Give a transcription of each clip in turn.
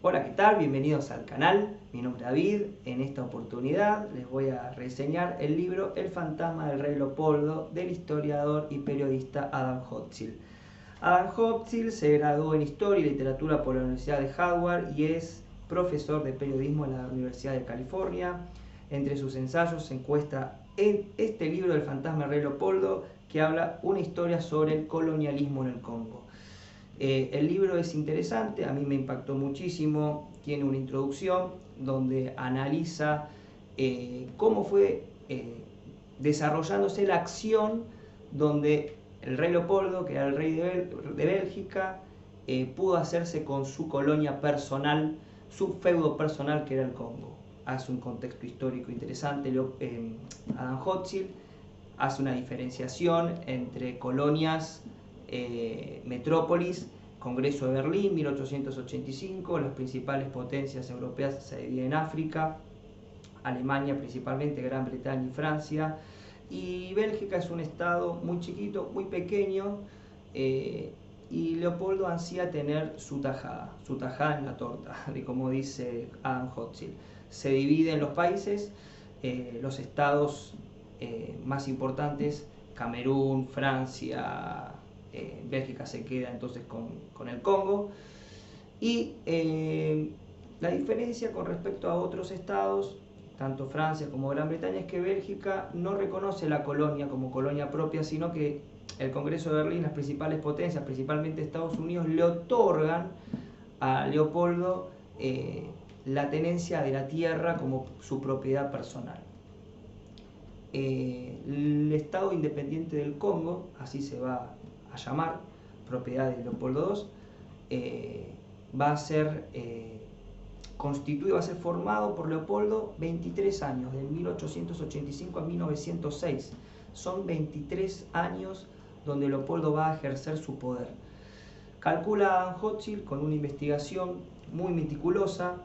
Hola, ¿qué tal? Bienvenidos al canal. Mi nombre es David. En esta oportunidad les voy a reseñar el libro El fantasma del rey Leopoldo del historiador y periodista Adam Hochschild. Adam Hochschild se graduó en Historia y Literatura por la Universidad de Howard y es profesor de periodismo en la Universidad de California. Entre sus ensayos se encuentra en este libro El fantasma del rey Leopoldo, que habla una historia sobre el colonialismo en el Congo. El libro es interesante, a mí me impactó muchísimo, tiene una introducción donde analiza cómo fue desarrollándose la acción donde el rey Leopoldo, que era el rey de Bélgica, pudo hacerse con su colonia personal, su feudo personal que era el Congo. Hace un contexto histórico interesante. Adam Hochschild hace una diferenciación entre colonias, metrópolis, Congreso de Berlín, 1885, las principales potencias europeas se dividen en África, Alemania principalmente, Gran Bretaña y Francia, y Bélgica es un estado muy chiquito, muy pequeño, y Leopoldo ansía tener su tajada en la torta, de como dice Adam Hochschild. Se divide en los países, los estados más importantes, Camerún, Francia, Bélgica se queda entonces con el Congo. Y la diferencia con respecto a otros estados, tanto Francia como Gran Bretaña, es que Bélgica no reconoce la colonia como colonia propia, sino que el Congreso de Berlín, las principales potencias, principalmente Estados Unidos, le otorgan a Leopoldo la tenencia de la tierra como su propiedad personal. El Estado Independiente del Congo, así se va a llamar, propiedad de Leopoldo II, va a ser constituido, va a ser formado por Leopoldo 23 años, de 1885 a 1906. Son 23 años donde Leopoldo va a ejercer su poder. Calcula Adam Hochschild con una investigación muy meticulosa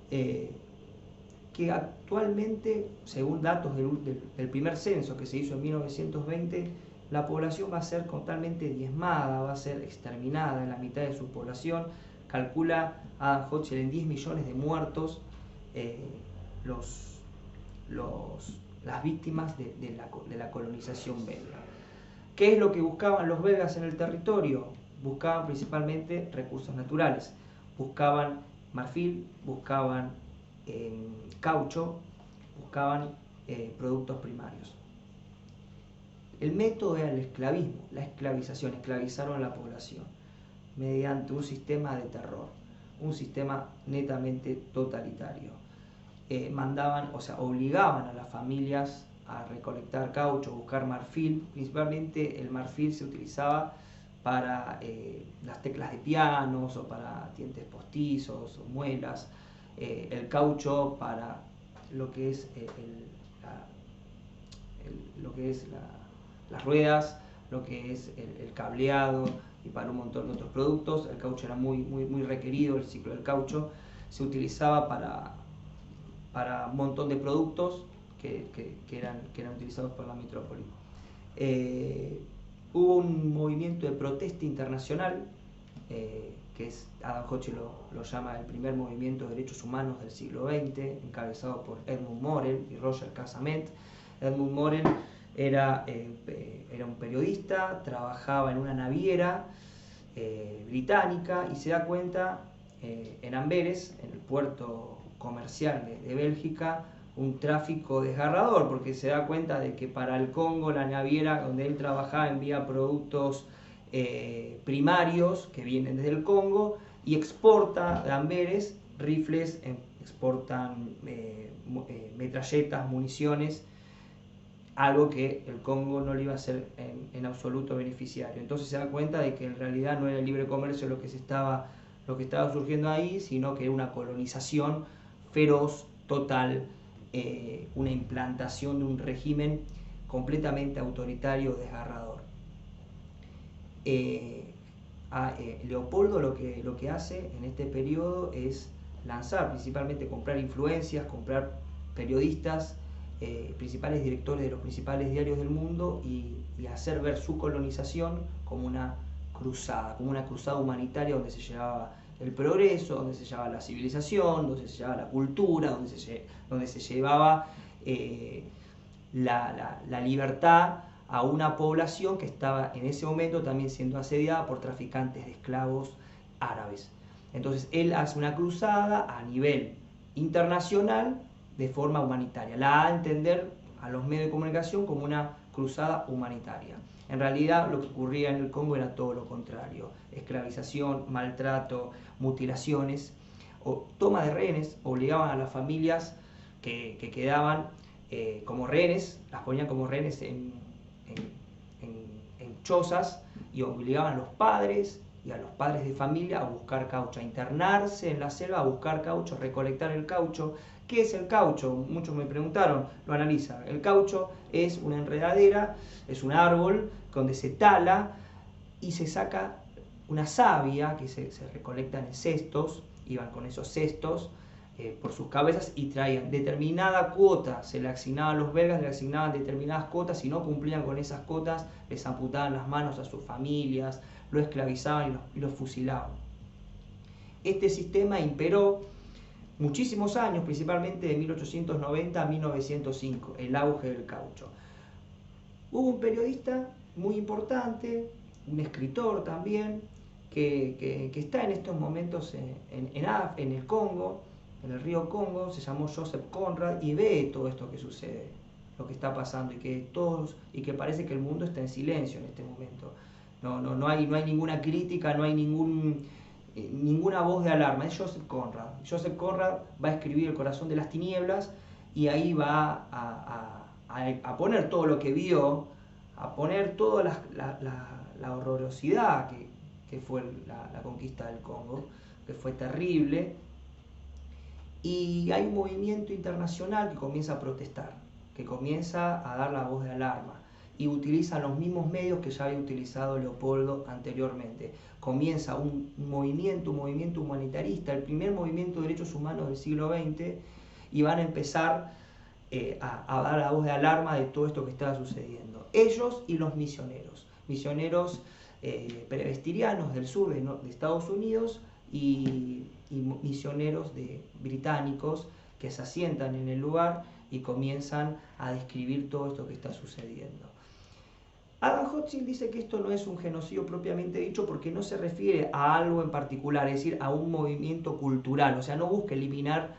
que actualmente, según datos del primer censo que se hizo en 1920, la población va a ser totalmente diezmada, va a ser exterminada en la mitad de su población. Calcula Adam Hochschild en 10 millones de muertos las víctimas de la colonización belga. ¿Qué es lo que buscaban los belgas en el territorio? Buscaban principalmente recursos naturales, buscaban marfil, buscaban caucho, buscaban productos primarios. El método era el esclavismo, la esclavización, esclavizaron a la población mediante un sistema de terror, un sistema netamente totalitario. Obligaban a las familias a recolectar caucho, buscar marfil. Principalmente el marfil se utilizaba para las teclas de pianos o para dientes postizos o muelas, el caucho para lo que es las ruedas, lo que es el cableado y para un montón de otros productos. El caucho era muy requerido, el ciclo del caucho se utilizaba para un montón de productos que eran utilizados por la metrópoli. Hubo un movimiento de protesta internacional, que Adam Hochschild lo llama el primer movimiento de derechos humanos del siglo XX, encabezado por Edmund Morel y Roger Casament. Edmund Morel era un periodista, trabajaba en una naviera británica y se da cuenta en Amberes, en el puerto comercial de Bélgica, un tráfico desgarrador, porque se da cuenta de que para el Congo la naviera donde él trabajaba envía productos primarios que vienen desde el Congo y exporta de Amberes rifles, exportan metralletas, municiones, algo que el Congo no le iba a ser en absoluto beneficiario. Entonces se da cuenta de que en realidad no era el libre comercio lo que estaba surgiendo ahí, sino que era una colonización feroz, total, una implantación de un régimen completamente autoritario, desgarrador. Leopoldo lo que hace en este periodo es lanzar, principalmente comprar influencias, comprar periodistas, principales directores de los principales diarios del mundo y hacer ver su colonización como una cruzada humanitaria donde se llevaba el progreso, donde se llevaba la civilización, donde se llevaba la cultura, donde se llevaba la libertad a una población que estaba en ese momento también siendo asediada por traficantes de esclavos árabes. Entonces él hace una cruzada a nivel internacional de forma humanitaria, la da a entender a los medios de comunicación como una cruzada humanitaria. En realidad lo que ocurría en el Congo era todo lo contrario: esclavización, maltrato, mutilaciones, o toma de rehenes. Obligaban a las familias que quedaban como rehenes, las ponían como rehenes en chozas, y obligaban a los padres y a los padres de familia a buscar caucho, a internarse en la selva, a buscar caucho, recolectar el caucho. ¿Qué es el caucho? Muchos me preguntaron, lo analiza. El caucho es una enredadera, es un árbol donde se tala y se saca una savia que se recolecta en cestos. Iban con esos cestos por sus cabezas y traían determinada cuota, se le asignaban a los belgas, le asignaban determinadas cuotas. Si no cumplían con esas cuotas, les amputaban las manos a sus familias, lo esclavizaban y los fusilaban. Este sistema imperó muchísimos años, principalmente de 1890 a 1905, el auge del caucho. Hubo un periodista muy importante, un escritor también, que está en estos momentos en el Congo, en el río Congo, se llamó Joseph Conrad, y ve todo esto que sucede, lo que está pasando, y que parece que el mundo está en silencio en este momento. No hay ninguna crítica, no hay ninguna voz de alarma. Es Joseph Conrad. Joseph Conrad va a escribir El corazón de las tinieblas, y ahí va a poner todo lo que vio, a poner toda la horrorosidad que fue la conquista del Congo, que fue terrible. Y hay un movimiento internacional que comienza a protestar, que comienza a dar la voz de alarma, y utiliza los mismos medios que ya había utilizado Leopoldo anteriormente. Comienza un movimiento humanitarista, el primer movimiento de derechos humanos del siglo XX, y van a empezar a dar la voz de alarma de todo esto que estaba sucediendo. Ellos y los misioneros presbiterianos del sur de Estados Unidos, y misioneros británicos que se asientan en el lugar y comienzan a describir todo esto que está sucediendo. Adam Hochschild dice que esto no es un genocidio propiamente dicho, porque no se refiere a algo en particular, es decir, a un movimiento cultural. O sea, no busca eliminar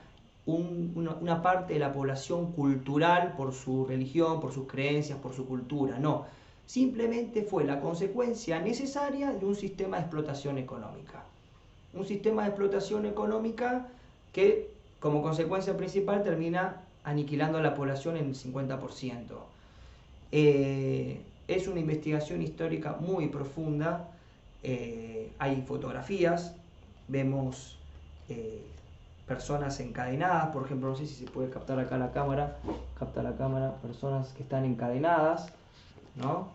una parte de la población cultural por su religión, por sus creencias, por su cultura. No, simplemente fue la consecuencia necesaria de un sistema de explotación económica. Un sistema de explotación económica que, como consecuencia principal, termina aniquilando a la población en el 50%. Es una investigación histórica muy profunda. Hay fotografías, vemos personas encadenadas, por ejemplo, no sé si se puede captar acá la cámara, personas que están encadenadas, ¿no?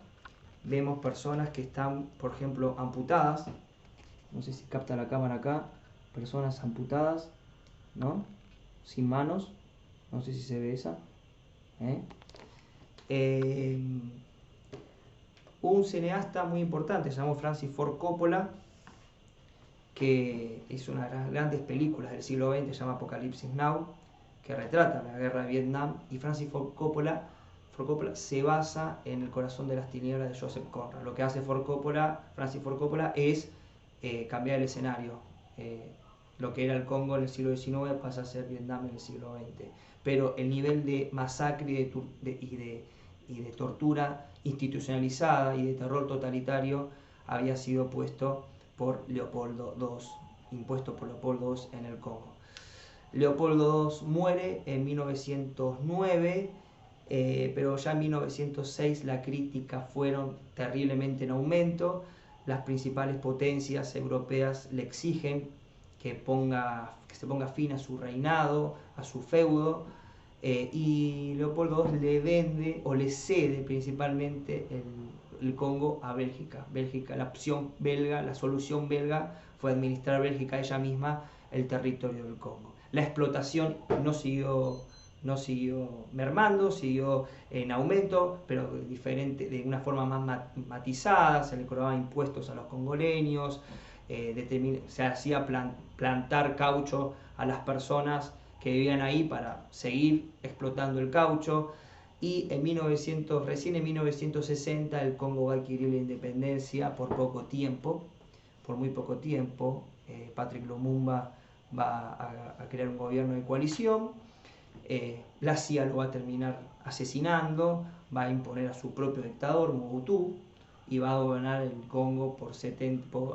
Vemos personas que están, por ejemplo, amputadas. No sé si capta la cámara acá, personas amputadas, ¿no? Sin manos, no sé si se ve esa. Un cineasta muy importante, se llamó Francis Ford Coppola, que hizo una de las grandes películas del siglo XX, se llama Apocalipsis Now, que retrata la guerra de Vietnam, y Francis Ford Coppola se basa en El corazón de las tinieblas de Joseph Conrad. Lo que hace Francis Ford Coppola es cambiar el escenario. Lo que era el Congo en el siglo XIX pasa a ser Vietnam en el siglo XX. Pero el nivel de masacre y de tortura institucionalizada y de terror totalitario había sido impuesto por Leopoldo II en el Congo. Leopoldo II muere en 1909, pero ya en 1906 la crítica fueron terriblemente en aumento. Las principales potencias europeas le exigen que se ponga fin a su reinado, a su feudo, y Leopoldo II le vende o le cede principalmente el Congo a Bélgica. La opción belga, la solución belga fue administrar Bélgica ella misma el territorio del Congo. La explotación no siguió mermando, siguió en aumento, pero de una forma más matizada. Se le cobraban impuestos a los congoleños, se hacía plantar caucho a las personas que vivían ahí para seguir explotando el caucho. Y recién en 1960 el Congo va a adquirir la independencia por muy poco tiempo. Patrick Lumumba va a crear un gobierno de coalición. La CIA lo va a terminar asesinando, va a imponer a su propio dictador, Mobutu, y va a gobernar el Congo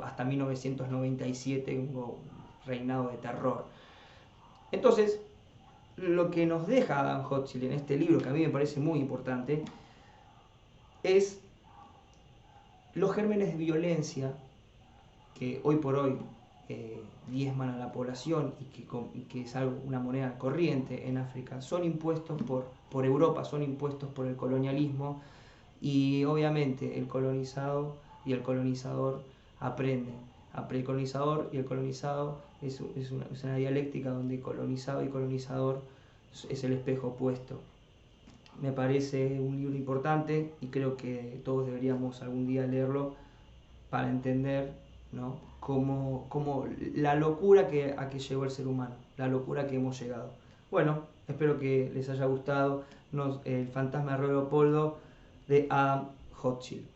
hasta 1997, un reinado de terror. Entonces, lo que nos deja Adam Hochschild en este libro, que a mí me parece muy importante, es los gérmenes de violencia que hoy por hoy diezman a la población y que es una moneda corriente en África, son impuestos por Europa, son impuestos por el colonialismo, y obviamente el colonizado y el colonizador aprenden. El colonizador y el colonizado es una dialéctica donde colonizado y colonizador es el espejo opuesto. Me parece un libro importante y creo que todos deberíamos algún día leerlo para entender, ¿no?, cómo la locura a que llegó el ser humano, la locura que hemos llegado. Bueno, espero que les haya gustado El fantasma de Leopoldo de Adam Hochschild.